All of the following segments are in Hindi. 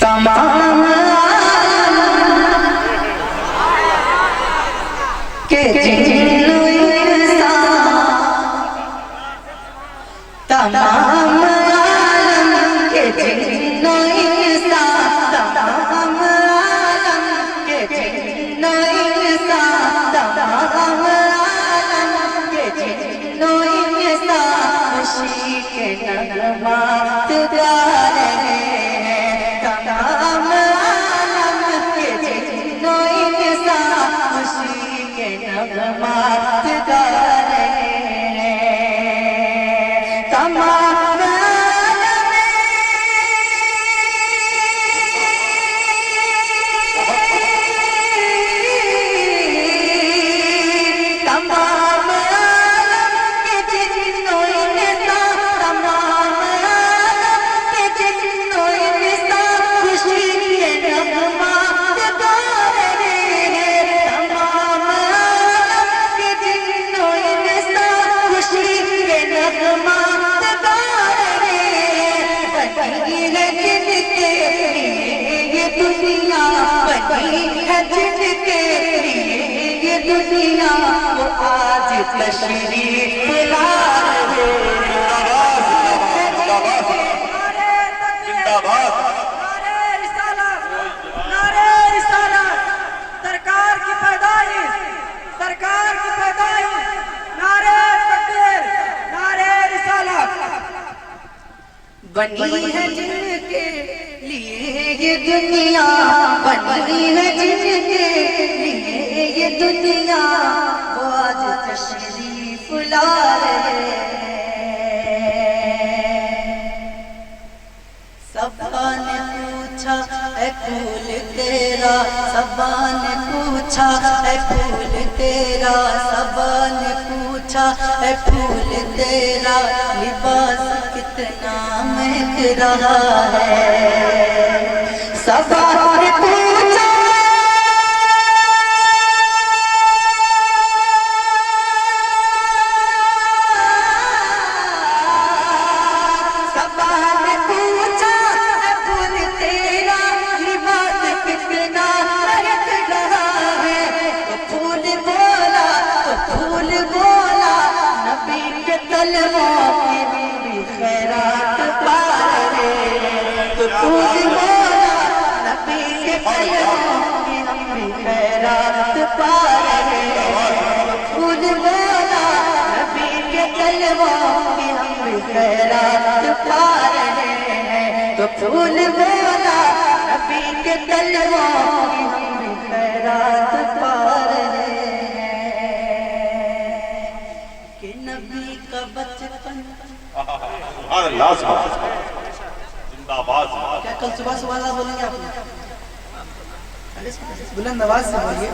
तमाम के जिन्नो इंसान, तमाम आलम के जिन्नो इंसान, तमाम आलम के जिन्नो इंसान, तमाम आलम के जिन्नो इंसान खुशी के नगमात गा रहे हैं। तमाम आलम के जिन्नो इंसान खुशी के नगमात गा रहे हैं। तमाम तमाम आलम के जिन्नो इंसान, तमाम आलम के जिन्नो इंसान खुशी के नगमात गा रहे हैं। तमाम आलम के जिन्नो इंसान खुशी के नगमात गा रहे हैं। बनी है जिनके लिए ये दुनिया, बनी है जिनके लिए ये दुनिया, वो आज तशरीफ ला रहे हैं। सरकार की पैदाइश, सरकार की पैदाइश, नारे तकबीर, नारे रिसालत। बनी है जिनके लिए ये दुनिया, बनी है जिनके लिए ये दुनिया, वो आज तशरीफ ला रहे हैं। सबा ने पूछा ऐ फूल तेरा, सबा ने पूछा ऐ फूल तेरा, सबा ने पूछा ऐ फूल तेरा, लिबास कितना महक रहा है। सबा ने पूछा खैरात पा रहे हैं। तो फूल बोला नबी के कलमों की हम भी खैरात पा रहे हैं। फूल बोला नबी के कलमों की हम भी खैरात पा रहे हैं। तो फूल बोला नबी के कलमों की हम भी खैरात पा रहे हैं। कि नबी का बचपन जिंदाबाद। क्या कल सुबह सुबह अल्लाह बोलेंगे आप? बुलंद आवाज से बोलिए।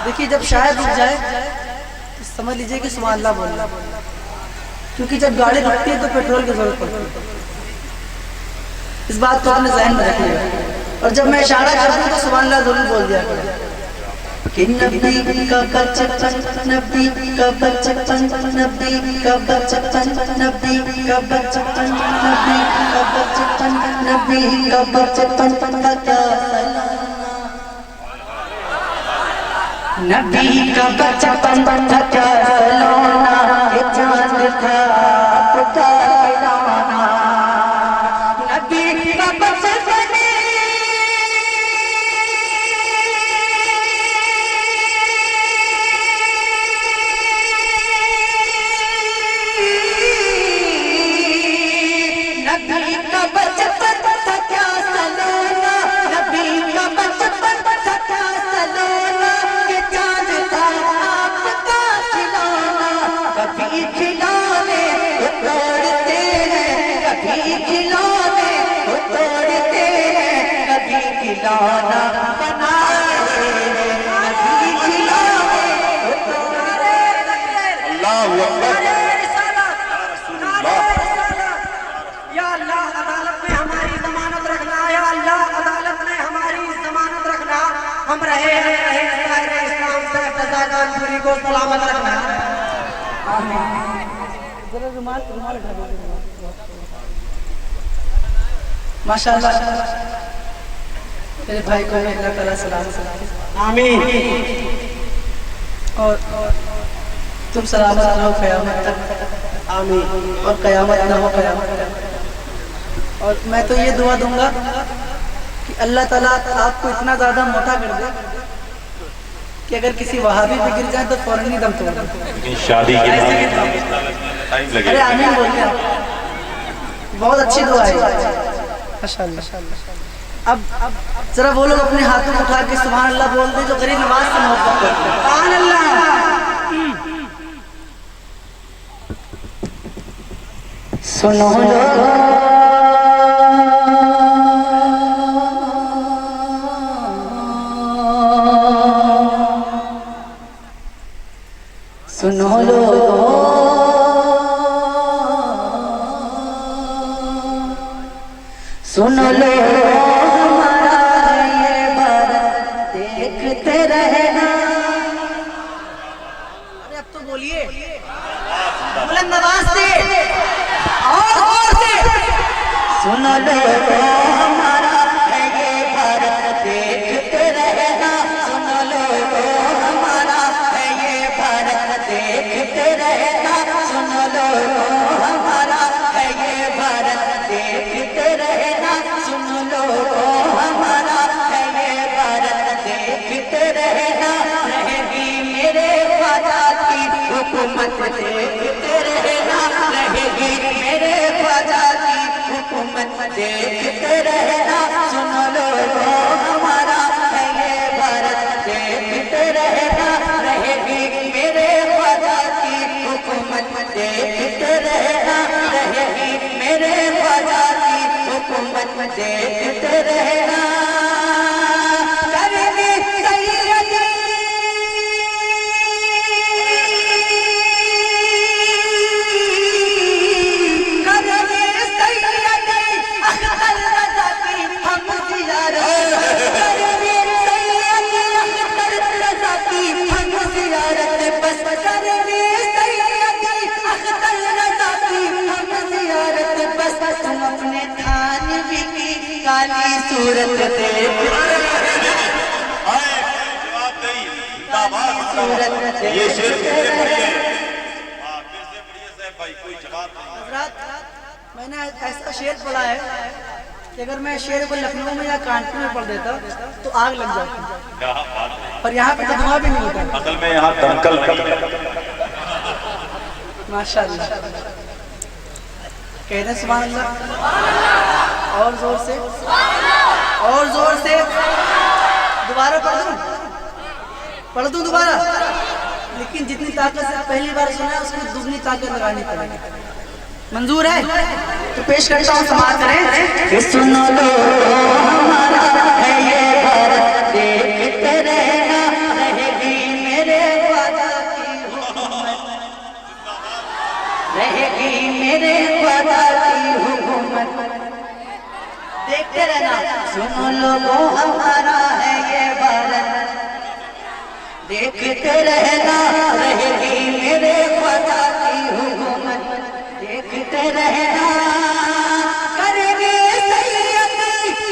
देखिए जब शायद रुक जाए तो समझ लीजिए कि सुबह अल्लाह बोलना, क्योंकि जब गाड़ी रुकती है तो पेट्रोल की जरूरत पड़ती है। इस बात को अपने ज़हन में रखिएगा। और जब मैं इशारा करता हूँ तो सुबह अल्लाह जरूर बोल दिया करें। कि नबी का बचपन, नबी का बचपन, नबी का बचपन, नबी का बचपन, नबी का बचपन, नबी का बचपन का क्या सलाना, नबी का बचपन का क्या सलाना, ये चांद था आपका खिलौना। नबी का बचपन नबी का बचपन था क्या सलोना, नबी का बचपन था क्या सलोना, ये चांद था आपका खिलौना। कभी खिलौने वो तोड़ते हैं, कभी खिलौने वो तोड़ते हैं, कभी खिलौना बनाते हैं, कभी खिलौने वो तोड़ते हैं। अल्लाहु अकबर। या अल्लाह अदालत में हमारी जमानत रखना, या अल्लाह अदालत में हमारी जमानत रखना। हम रहे इस्लाम से पूरी को सलामत रखना। जरा रुमाल रुमाल उठा दो। माशाल्लाह मेरे भाई को मैं अल्लाह ताला सलाम आमीन। और तुम सलामत रहो क़यामत तक, आमीन। और क़यामत ना हो क़यामत तक। और मैं तो ये दुआ दूंगा कि अल्लाह ताला आपको इतना ज़्यादा मोटा कर दे कि अगर किसी वहाबी पे गिर जाए तो फौरन ही दम तोड़ दे। लेकिन शादी के टाइम अरे लगेगा। आमीन बोलते हैं, बहुत अच्छी दुआ है माशाल्लाह। अब जरा वो लोग अपने हाथों उठा के सुभान अल्लाह बोल दे जो गरीब नवाज से मोहब्बत करते हैं। सुभान अल्लाह। सुनो सुनो लो सुन लो हमारा ये भारत देखते रहना। अरे अब तो बोलिए बुलंद आवाज से और से। सुन लो हमारा ये भारत देखते रहना। सुन लो हमारा ये भारत देखते रहना। सुन लो हमारा ये भारत देखते रहना। सुन लो हमारा ये भारत देखते रहना। रहेगी मेरे ख्वाजा की हुकूमत देखते रहना। रहेगी मेरे ख्वाजा की हुकूमत देखते रहना। सुन लो हमारा ये भारत देखते रहना। रहेगी मेरे ख्वाजा की हुकूमत देखते रहना। रहेगी मेरे ख्वाजा की हुकूमत देखते रहना। करेंगे सैयदी करेंगे सैयदी अख्तर रज़ा की हम ज़ियारत। करेंगे सैयदी अख्तर रज़ा की हम ज़ियारत। बस करेंगे सैयदी अख्तर रज़ा की हम ज़ियारत। बस तुम अपने थानवी की काली सूरत देख ये शेर फिर से पढ़िए। हाँ, फिर से पढ़िए साहब भाई, कोई जवाब नहीं। हज़रात, मैंने ऐसा शेर पढ़ा है कि अगर मैं शेर को लखनऊ में या कानपुर में पढ़ देता तो आग लग जाती। क्या बात है। और यहाँ पे तो धुआं भी नहीं होता। असल में यहाँ दंकल नहीं है। माशाल्लाह कहते हैं सुभान अल्लाह। और जोर से और जोर से। दोबारा पढ़ दूं दोबारा। लेकिन जितनी ताकत से पहली बार सुना उसको दुगनी ताकत लगानी पड़ेगी। मंजूर है तो पेश करता हूँ, समाप्त करें। सुन लो हमारा है ये भारत देखते रहना। रहेगी मेरे ख्वाजा की हुकूमत। रहेगी मेरे ख्वाजा की हुकूमत देखते रहना। सुन लो हमारा है ये भारत देखते रहना। रहेगी मेरे ख्वाजा की हुकूमत देखते रहना। करेंगे सैयदी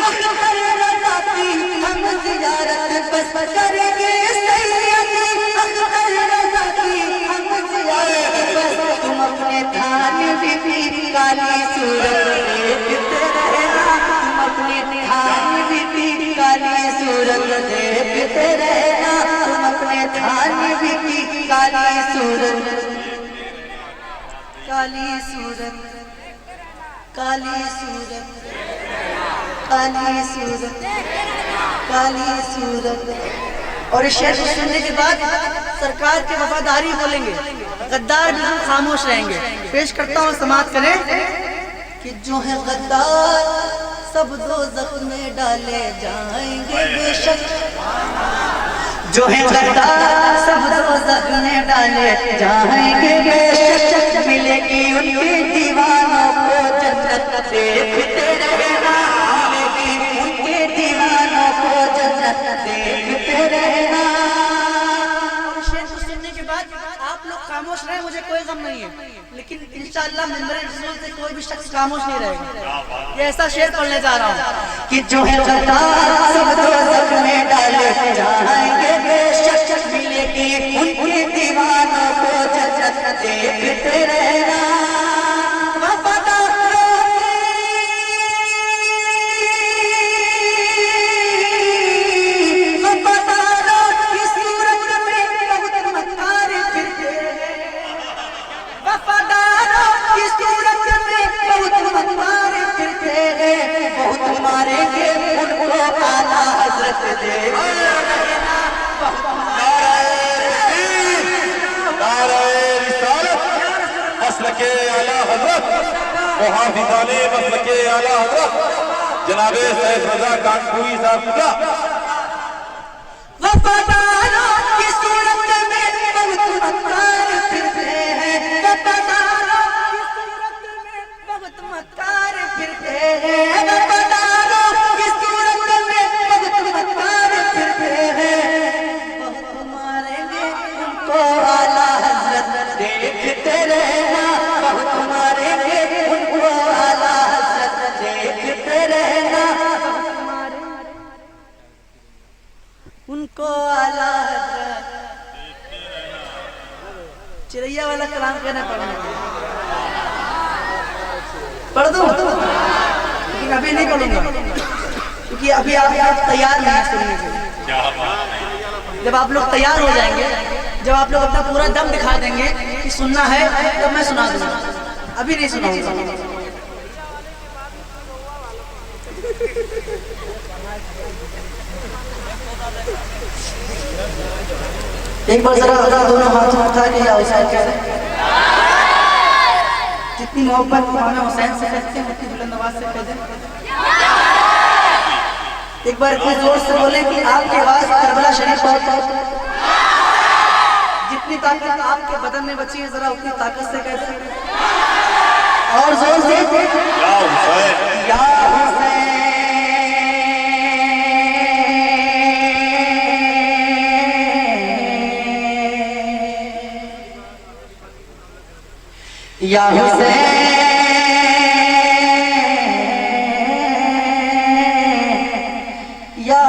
अख्तर रज़ा की हम ज़ियारत। बस करेंगे सैयदी अख्तर रज़ा की हम ज़ियारत। बस तुम अपने थानवी की काली सूरत देखते रहना। तुम अपने थानवी की काली सूरत देखते रहना। तुम अपने थानवी की काली सूरत काली सूरत काली सूरत काली सूरत काली सूरत। और इस शेर को सुनने के बाद सरकार की वफादारी बोलेंगे, गद्दार बिल्कुल खामोश रहेंगे। पेश करता हूँ, समाप्त करें कि जो है गद्दार सब दोज़ख में डाले जाएंगे बेशक। जो है गद्दार सब दोज़ख में डाले जाएंगे बेशक। मिलेगी उनके दीवानों को जन्नत देखते रहना। मिलेगी उनके दीवानों को जन्नत देखते रहना। और शेर को सुनने के बाद आप लोग खामोश रहे, मुझे कोई गम नहीं है। लेकिन इंशाअल्लाह मिंबर रसूल से कोई भी शख्स खामोश नहीं रहेगा। ये ऐसा शेर पढ़ने जा रहा हूँ कि जो है खता सब दोज़ख में डाले जाएंगे बेशक मिलेगी उनके दीवानों को जन्नत देखते रहना हाफिज़ाने मसलके आला हज़रत जनाबे सैयद रज़ा कानपुरी साहब का वफादारों की सूरत में बहुत मक्कार फिरते हैं वफादारों की सूरत में बहुत मक्कार फिरते हैं वफादारों की सूरत में बहुत मक्कार फिरते हैं बहुत मारेंगे उनको आला हज़रत देखते रहना बहुत मारेंगे उनको आला हज़रत देखते रहना उनको आला हज़रत चिड़ैया वाला कलाम कहना पड़ना पढ़ दो लेकिन अभी नहीं पढ़ूंगा क्योंकि अभी आप तैयार नहीं हैं सुनने के लिए। जब आप लोग तैयार हो जाएंगे जब आप लोग अपना पूरा दम दिखा देंगे कि सुनना है तब मैं सुना दूंगा अभी नहीं सुनाऊंगा। एक बार जरा दोनों हाथ उठा के या हुसैन कह रहे जितनी मोहब्बत इमाम हुसैन से करते हैं उतनी बुलंद आवाज से कह दें। एक बार इतने जोर से बोले कि आपकी आवाज करबला शरीफ पहुंच जितनी ताकत आपके बदन में बची है जरा उतनी ताकत से कह दें और जोर से या हुसैन या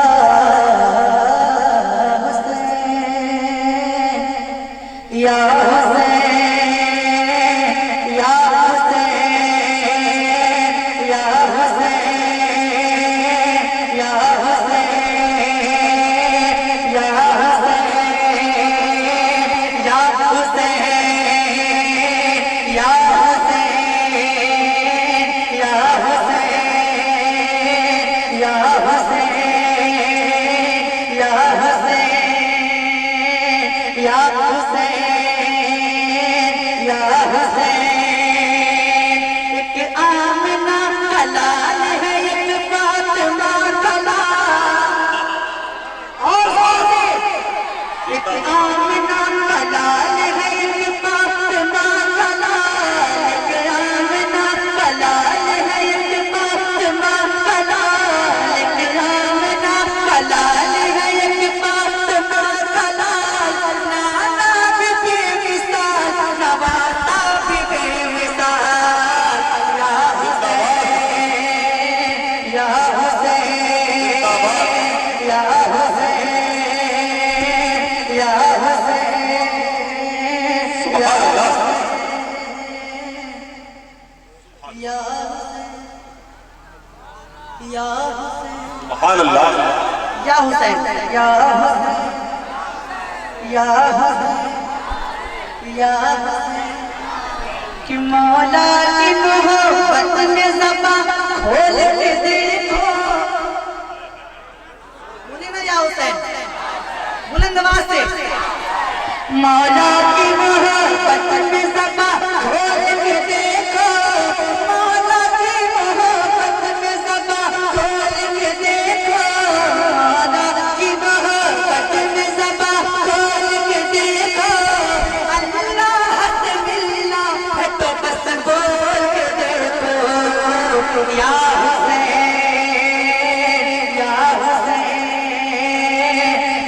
हुसैन या हुसैन या हुसैन या हुसैन या हुसैन या हुसैन या हुसैन या हुसैन या हुसैन या हुसैन या हुसैन कि मौला की मोहब्बत में ज़बान खोल के देखो बोलिए ना या हुसैन बुलंद आवाज से मौला की मोहब्बत में ज़बान खोल के देखो मौला की मोहब्बत में ज़बान खोल के देखो या हुसैन या हुसैन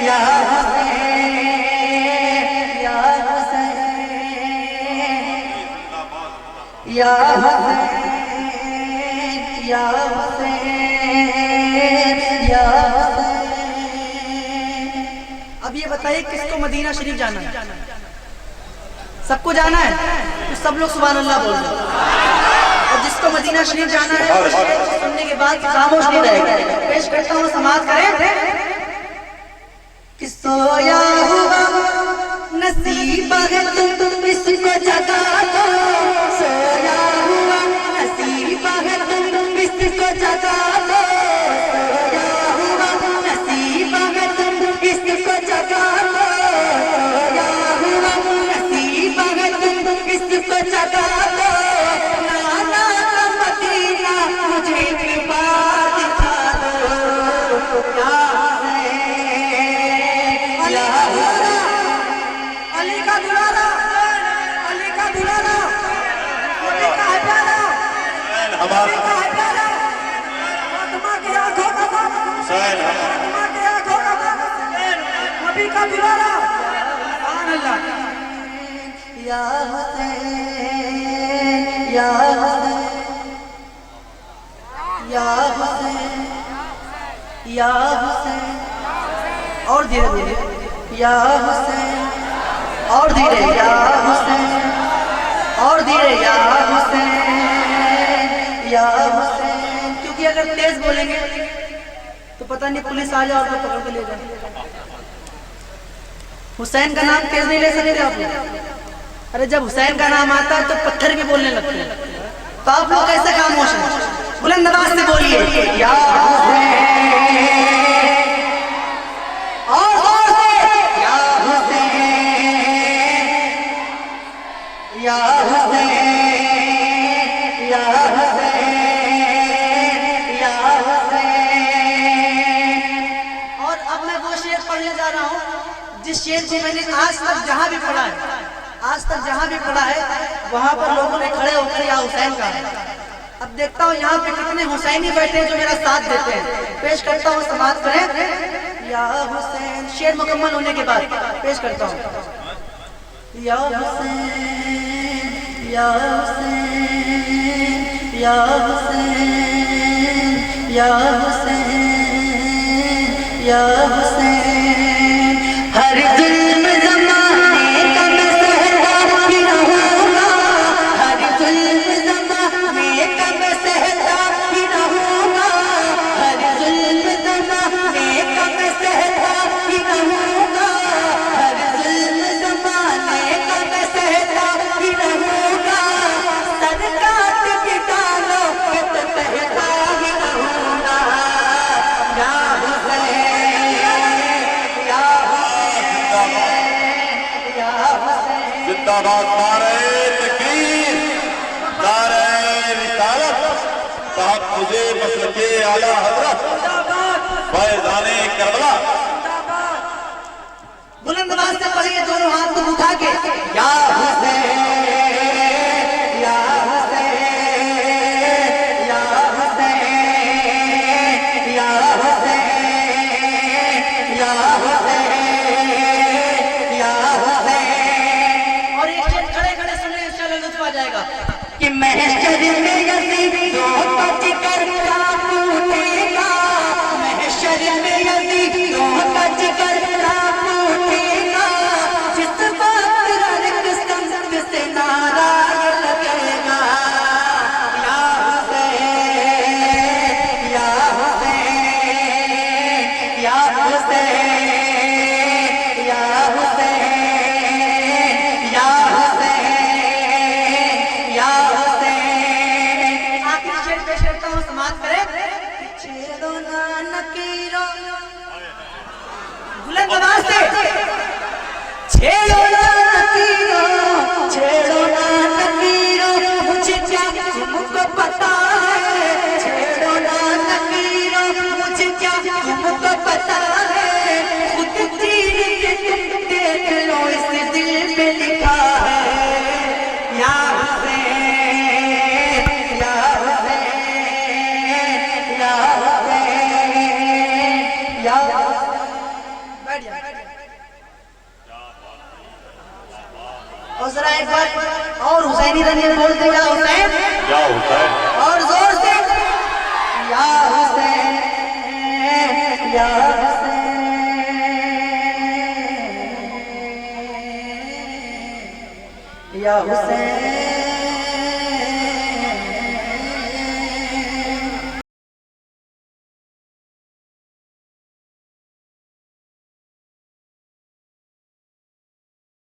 या हुसैन या हुसैन बताइए किसको मदीना शरीफ जाना है? सबको जाना है तो सब लोग सुभान अल्लाह बोल दो। और जिसको मदीना शरीफ जाना है वो शेर सुनने के बाद खामोश नहीं रहेगा। पेश करता हूँ, समाज करें कि सोया हुआ नसीब है तुम इसको जगा दो, सोया हुआ नसीब है तुम इसको जगा दो, सोया हुआ नसीब है तुम इसको जगा दो, सोया हुआ नसीब है तुम इसको जगा दो, नाना का मदीना मुझे एक बार दिखा दो, या अली का दुलारा, अली का दुलारा, अली का हजारा, अली का हजारा, फातिमा की आंखों का साथ, फातिमा की आंखों का साथ, नबी का दुलारा, सुभान अल्लाह। या हुसैन, या हुसैन, या हुसैन, या हुसैन, और धीरे धीरे, या हुसैन, और धीरे, या हुसैन, और धीरे, या हुसैन, या हुसैन। क्योंकि अगर तेज बोलेंगे तो पता नहीं पुलिस आ जाए और तो पकड़ के ले जाए। हुसैन का नाम तेज नहीं ले सकते आप लोग। अरे जब हुसैन का नाम आता है तो पत्थर भी बोलने लगते हैं। तो आप लोग कैसे खामोश हैं? बुलंद आवाज से बोलिए, या हुसैन, और जोर से, या हुसैन, या हुसैन, या हुसैन, या हुसैन। और अब मैं वो शेर पढ़ने जा रहा हूँ जिस शेर को मैंने आज तक जहाँ भी पढ़ा है, आज तक जहाँ भी पढ़ा है वहाँ पर लोगों ने खड़े होकर या हुसैन कहा है। अब देखता हूँ यहाँ पे कितने हुसैनी बैठे हैं जो मेरा साथ देते हैं। पेश करता हूँ, समाज करें, या हुसैन। शेर मुकम्मल होने के बाद पेश करता हूँ, या हुसैन, या हुसैन, या हुसैन, या हुसैन, या हुसैन। हर जुल्म ज़माने का मैं सहता ही रहूँगा, हर जुल्म ज़माने का मैं सहता ही रहूँगा, हर जुल्म ज़माने का मैं सहता ही रहूँगा, हर जुल्म ज़माने का मैं सहता ही रहूँगा, सर काट के डालो मैं तो सहता ही रहूँगा, या हुसैन, या हुसैन, या हुसैन। जिंदाबाद नारे तकबीर, नारे रिसालत, साहब मुझे मसलके आला हज़रत फैज़ाने करबला। बुलंद आवाज से पढ़िए दोनों हाथ को उठा के, या हुसैन, या हुसैन, या हुसैन, या हुसैन, या हुसैन, या हुसैन। और एक शेर खड़े खड़े सुनने इंशाअल्लाह लुत्फ आ जाएगा कि महशर में यज़ीदों का जिक्र क्या पूछेगा, महशर में यज़ीदों का जिक्र क्या पूछेगा, जिस वक्त हर किस्म से नारा लगेगा, या हुसैन, या हुसैन, या हुसैन, या हुसैन, या हुसैन, या हुसैन। आखिरी शेर पेश करता हूँ, समाज करें, छेड़ो ना नकीरों, बुलंद आवाज से, छेड़ो ना नकीरों, छेड़ो ना नकीरों, मुझे क्या तुमको पता है, छेड़ो ना नकीरों, मुझे क्या तुमको पता है, खुद तीर के तुम देख लो इस दिल पे लिखा है, या हुसैन, या हुसैन, या हुसैन, या बैठ जा। और जरा एक बार और हुसैनी रंगीन बोल दे, या हुसैन, या हुसैन, और जोर से, या हुसैन, या हुसैन, या हुसैन